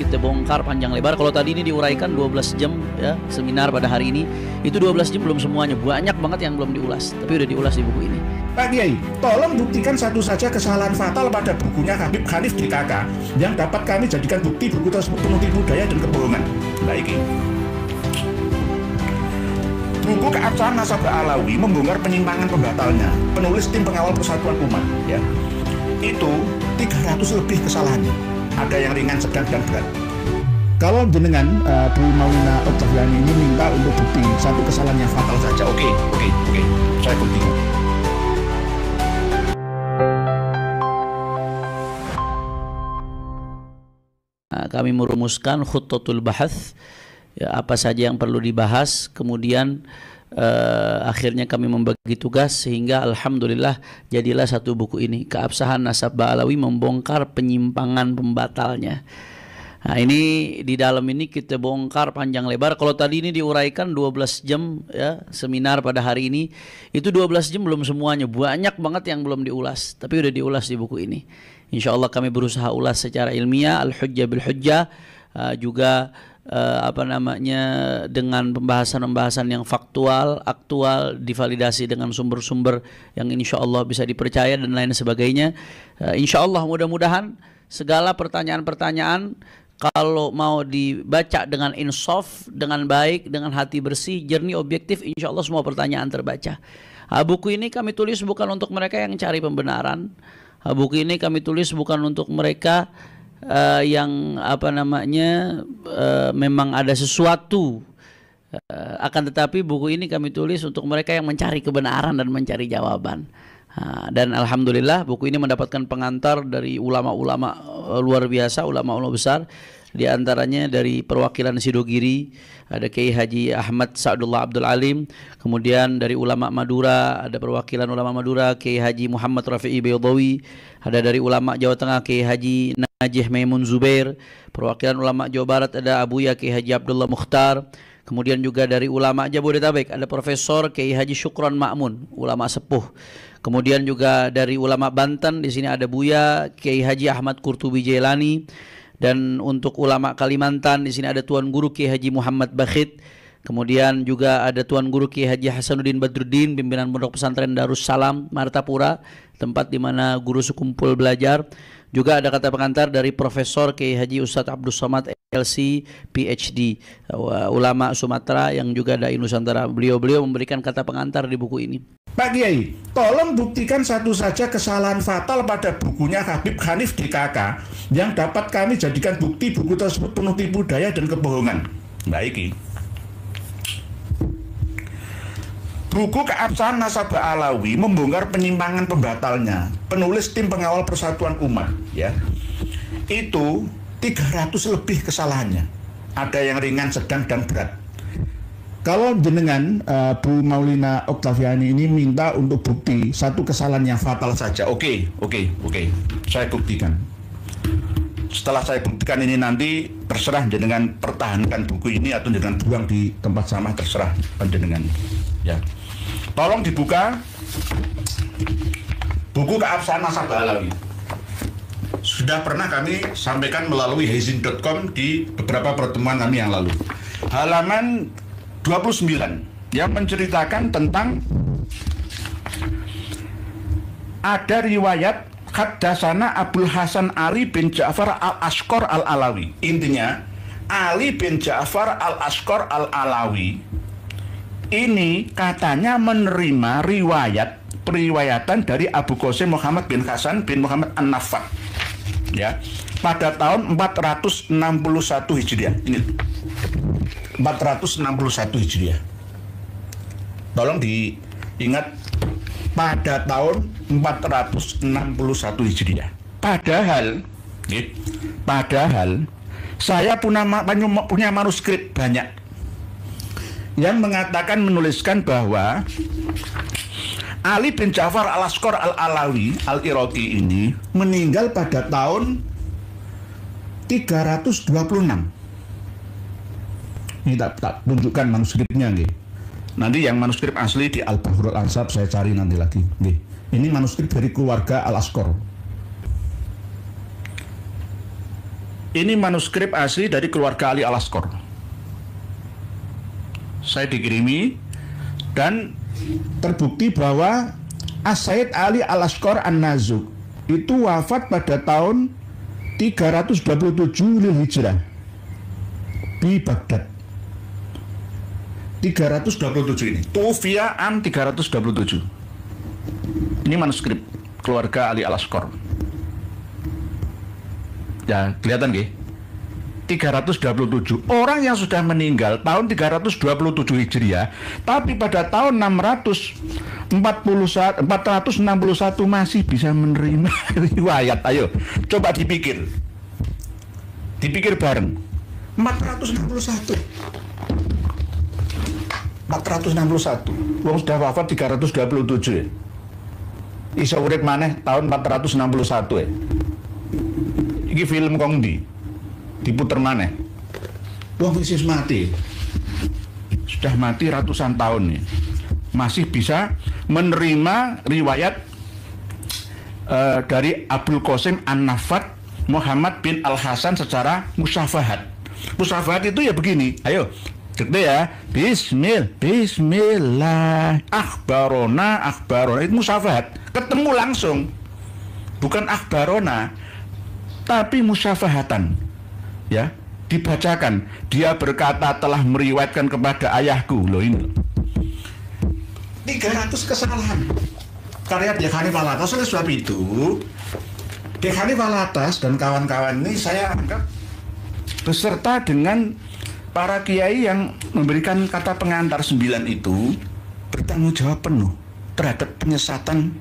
kita bongkar panjang lebar. Kalau tadi ini diuraikan 12 jam ya seminar pada hari ini, itu 12 jam belum semuanya, banyak banget yang belum diulas, tapi udah diulas di buku ini. Pak Kiai, tolong buktikan satu saja kesalahan fatal pada bukunya Habib Hanif DKK yang dapat kami jadikan bukti buku tersebut penuh tipu daya dan kebohongan. Baik. Buku Keabsahan Nasabah Alawi membongkar penyimpangan pembatalnya. Penulis tim pengawal Persatuan Umat, ya. Itu 300 lebih kesalahannya. Ada yang ringan, sedang, dan berat. Kalau jenengan Bu Maulina Oktaviani ini minta untuk bukti satu kesalahan yang fatal saja, oke, saya buktikan. Nah, kami merumuskan khuttotul bahath, ya, apa saja yang perlu dibahas, kemudian akhirnya kami membagi tugas sehingga alhamdulillah jadilah satu buku ini, Keabsahan Nasabah Alawi membongkar penyimpangan pembatalnya. Nah, ini di dalam ini kita bongkar panjang lebar. Kalau tadi ini diuraikan 12 jam ya seminar pada hari ini, itu 12 jam belum semuanya, banyak banget yang belum diulas, tapi udah diulas di buku ini. Insya Allah kami berusaha ulas secara ilmiah, al-hujjah bil-hujjah, juga dengan pembahasan-pembahasan yang faktual, aktual, divalidasi dengan sumber-sumber yang insya Allah bisa dipercaya dan lain sebagainya. Insya Allah mudah-mudahan segala pertanyaan-pertanyaan kalau mau dibaca dengan insaf, dengan baik, dengan hati bersih, jernih, objektif, insya Allah semua pertanyaan terbaca. Buku ini kami tulis bukan untuk mereka yang cari pembenaran. Buku ini kami tulis bukan untuk mereka yang memang ada sesuatu, akan tetapi buku ini kami tulis untuk mereka yang mencari kebenaran dan mencari jawaban. Dan alhamdulillah buku ini mendapatkan pengantar dari ulama-ulama luar biasa, ulama-ulama besar, di antaranya dari perwakilan Sidogiri ada Kiai Haji Ahmad Sa'dullah Abdul Alim, kemudian dari ulama Madura ada perwakilan ulama Madura Kiai Haji Muhammad Rafi'i Baydawi, ada dari ulama Jawa Tengah Kiai Haji Najih Maimun Zubair, perwakilan ulama Jawa Barat ada Abuya Kiai Haji Abdullah Mukhtar, kemudian juga dari ulama Jabodetabek ada Profesor Kiai Haji Syukron Ma'mun, ulama sepuh. Kemudian juga dari ulama Banten di sini ada Buya Kiai Haji Ahmad Qurtubi Jailani, dan untuk ulama Kalimantan di sini ada Tuan Guru Kiai Haji Muhammad Bakhit. Kemudian juga ada Tuan Guru Kiai Haji Hasanuddin Badruddin, pimpinan Pondok Pesantren Darussalam Martapura, tempat di mana guru sekumpul belajar. Juga ada kata pengantar dari Profesor Kiai Haji Ustadz Abdus Somad LC PhD, ulama Sumatera yang juga dai Nusantara. Beliau memberikan kata pengantar di buku ini. Pak Kiai, tolong buktikan satu saja kesalahan fatal pada bukunya Habib Hanif DKK yang dapat kami jadikan bukti buku tersebut penuh tipu daya dan kebohongan. Baik. Buku Keabsahan Nasabah Alawi membongkar penyimpangan pembatalnya. Penulis tim pengawal Persatuan Umat, ya. Itu 300 lebih kesalahannya. Ada yang ringan, sedang, dan berat. Kalau jenengan Bu Maulina Oktaviani ini minta untuk bukti satu kesalahan yang fatal saja, oke, saya buktikan. Setelah saya buktikan ini nanti terserah jenengan pertahankan buku ini atau jenengan buang di tempat sampah, terserah panjenengan. Ya, tolong dibuka buku Keabsahan Nasabah Alawi. Sudah pernah kami sampaikan melalui hazin.com di beberapa pertemuan kami yang lalu. Halaman 29 yang menceritakan tentang ada riwayat Haddasana Abdul Hasan Ali bin Ja'far al-Ashqar al-Alawi. Intinya Ali bin Ja'far al-Ashqar al-Alawi ini katanya menerima periwayatan dari Abu Qasim Muhammad bin Hasan bin Muhammad An-Naffah, ya, pada tahun 461 Hijriah. Ini 461 Hijriah. Tolong diingat, pada tahun 461 Hijriah. Padahal saya punya manuskrip banyak yang mengatakan, menuliskan bahwa Ali bin Ja'far al-Ashqar al-Alawi al-Iraqi ini meninggal pada tahun 326. Ini tak tunjukkan manuskripnya, nggih. Nanti yang manuskrip asli di Al-Bahrul Ansab saya cari nanti lagi, nggih. Ini manuskrip dari keluarga al-Ashqar. Ini manuskrip asli dari keluarga Ali Al-Asqar. Saya dikirimi dan terbukti bahwa As-Sayyid Ali Al-Asqar An-Nazuk itu wafat pada tahun 327 Lil Hijrah di Baghdad. 327 ini. Tufiya an 327. Ini manuskrip keluarga Ali Al-Asqar. Ya, kelihatan nggih? 327. Orang yang sudah meninggal tahun 327 Hijriah, tapi pada tahun 461 masih bisa menerima riwayat. Ayo, coba dipikir. Dipikir bareng. 461. Wong sudah wafat 327 ya. Iso urip maneh tahun 461 ya. Iki film kong diputer maneh. Wong wis mati. Sudah mati ratusan tahun nih. Masih bisa menerima riwayat dari Abdul Qasim An-Nafat Muhammad bin Al-Hasan secara musyafahat. Musyafahat itu ya begini. Ayo, cek deh ya. Bismillah. Akhbarona itu musyafahat. Ketemu langsung. Bukan akhbarona, tapi musyafahatan. Ya, dibacakan. Dia berkata telah meriwayatkan kepada ayahku. Loh ini 300 kesalahan karya Syekh Hanif Alatas. Oleh sebab itu Syekh Hanif Alatas dan kawan-kawan ini saya anggap beserta dengan para kiai yang memberikan kata pengantar 9 itu bertanggung jawab penuh terhadap penyesatan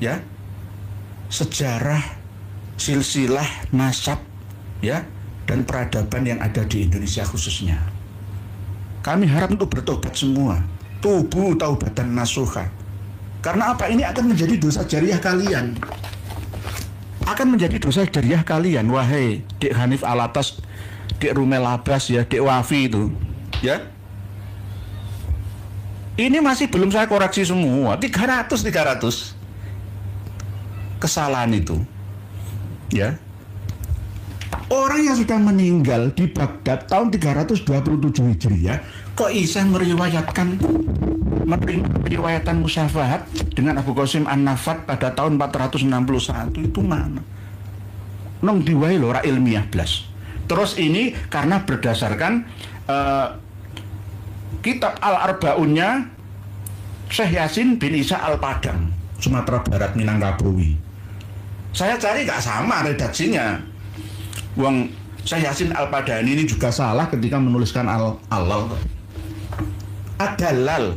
ya sejarah, silsilah, nasab ya dan peradaban yang ada di Indonesia khususnya. Kami harap untuk bertobat semua. Tubu taubatan nasuha. Karena apa? Ini akan menjadi dosa jariah kalian. Akan menjadi dosa jariah kalian. Wahai Dek Hanif Alatas, Dek Rumel Abbas ya, Dek Wafi itu ya. Ini masih belum saya koreksi semua. 300 kesalahan itu ya. Orang yang sudah meninggal di Baghdad tahun 327 Hijriah kok bisa meriwayatkan periwayatan musyafahat dengan Abu Qasim An-Nafat pada tahun 461 itu mana? Nong diwai lho ora ilmiah blas. Terus ini karena berdasarkan kitab Al-Arba'unnya Syekh Yasin bin Isa Al-Padang, Sumatera Barat, Minangkabau. Saya cari nggak sama redaksinya. Wong Syekh Yasin Al-Padani ini juga salah ketika menuliskan al-halal. Ad-dalal.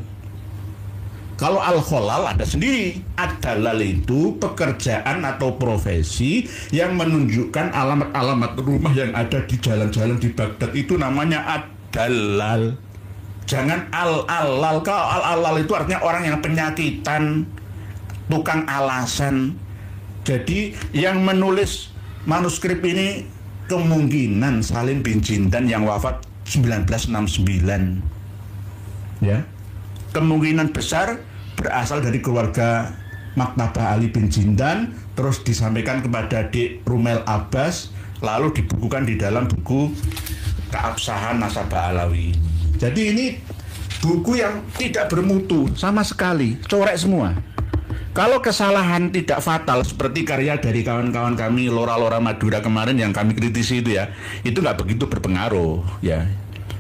Kalau al-kholal ada sendiri. Ad-dalal itu pekerjaan atau profesi yang menunjukkan alamat-alamat rumah yang ada di jalan-jalan di Baghdad, itu namanya ad-dalal. Jangan al-alal. Kalau al-alal itu artinya orang yang penyakitan, tukang alasan. Jadi yang menulis manuskrip ini kemungkinan Salim bin Jindan yang wafat 1969 ya. Kemungkinan besar berasal dari keluarga Maktabah Ali bin Jindan, terus disampaikan kepada Dek Rumel Abbas, lalu dibukukan di dalam buku Keabsahan Nasabah Alawi. Jadi ini buku yang tidak bermutu sama sekali, corek semua. Kalau kesalahan tidak fatal seperti karya dari kawan-kawan kami Lora-Lora Madura kemarin yang kami kritisi itu ya, itu nggak begitu berpengaruh ya,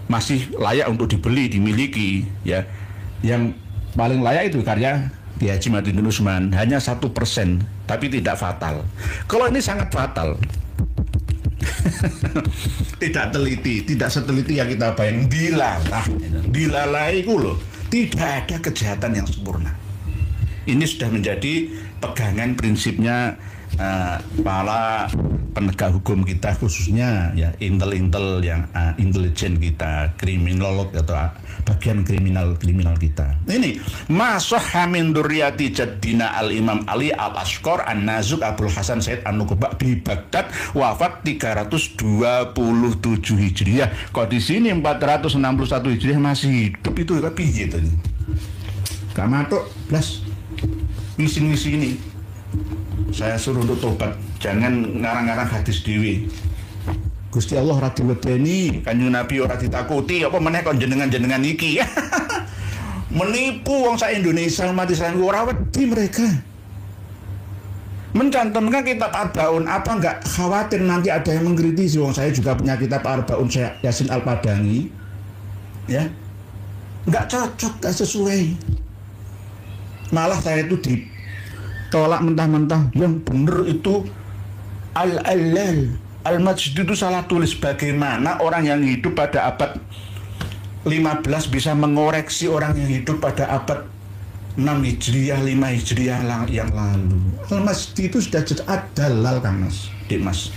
masih layak untuk dibeli, dimiliki ya. Yang paling layak itu karya Ki Haji Madinul Usman, hanya 1%, tapi tidak fatal. Kalau ini sangat fatal. Tidak teliti, tidak seteliti yang kita bayang. Dilalai itu loh, tidak ada kejahatan yang sempurna. Ini sudah menjadi pegangan prinsipnya para penegak hukum kita, khususnya ya intel-intel yang intelijen kita, kriminolog atau bagian kriminal kita. Ini Masahha min Durriyati Jaddina Al-Imam Ali Al-Asqar An-Nazuk Abdul Hasan Said An-Nuqba di Baghdad, wafat 327 Hijriah. Kok di sini 461 Hijriah masih hidup, itu tapi gitu. Gak matuk blas. Misi ini saya suruh untuk tobat, jangan ngarang-ngarang hadis dewi. Gusti Allah ora diwedeni, Kanjeng Nabi ora ditakuti, apa meneh kon jenengan-jenengan iki. Menipu wong sak Indonesia umat Islam ora wedi mereka. Mencantumkan kitab Arbaun, apa enggak khawatir nanti ada yang mengkritisi? Wong saya juga punya kitab Arbaun Yasin Al-Padangi. Ya. Enggak cocok, enggak sesuai. Malah saya itu ditolak mentah-mentah. Yang benar itu Al-Allal Al-Majd itu salah tulis. Bagaimana orang yang hidup pada abad 15 bisa mengoreksi orang yang hidup pada abad 6 Hijriah, 5 Hijriah yang lalu. Al-Majd itu sudah jadi adalal, Kang Mas, Dik Mas.